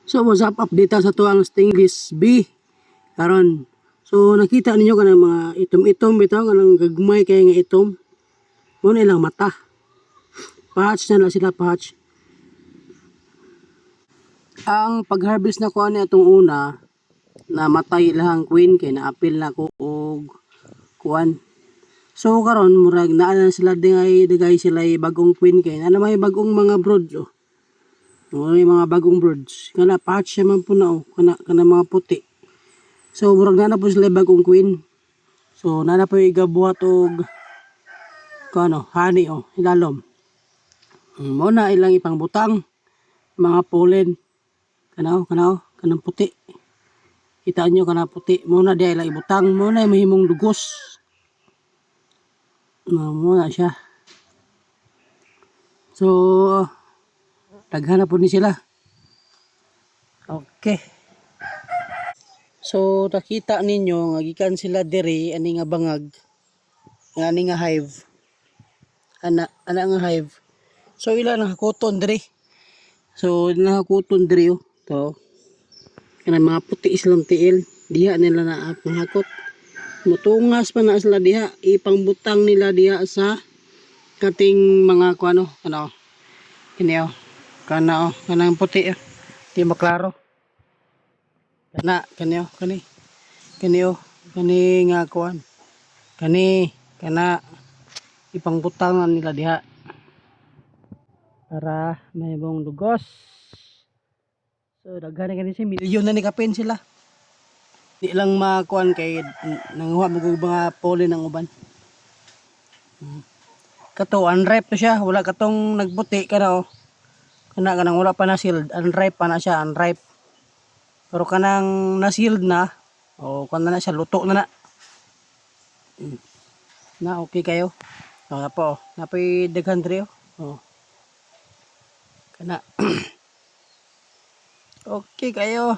So what's up, update sa to ang stainless B karon. So nakita ninyo kanang mga itom-itom bitaw kanang gagmay kay nga itom. Mo na ilang mata. Patch na sila patch. Ang pag-harvest na ko ani atong una na matay lang queen kay naapil na ko og kuan. So karon murag naa na sila digay sila bagong queen kay na may bagong mga brood oh. May mga bagong birds. Kana patch man po na oh, kana mga puti. So murag na po sila bagong queen. So nana po igabuhat og kano, honey oh, ilalom. Mo na ilang ipangbutang mga pollen. Kanang puti. Kita nyo kana puti. Mo na di ilang ibutang, mo na mahimong dugos. Mo na siya. So daghan na po ni sila. Okay. So nakita ninyo nga gikan sila diri ani nga bangag. Ani nga hive. Ana nga hive. So ila nakakuton diri. So nakakuton diri oh. To. Kanang mga puti silang tiil. Diha nila na panghakot. Mutungas pa na sila diha. Ipangbutang nila diha sa kating mga kuano. Kini oh. Kanang puti oh. Di maklaro. Kani oh. Kani oh. Kani nga kuan. Kana ipangbutang nila diha. Para may bong dugos. So daghan na siya, milyon na ni kapin sila. Di lang makuan kay nanguha mo mga pollen ng uban. Kato unripe to siya, wala katong nagbuti kana oh. Kanang wala pa na sealed, unripe pa na siya, unripe. Pero kanang na sealed na, o kana na siya luto na na. Na okay kayo. Oh, po, napay daghan diri oh. Oh. Kana okay kayo.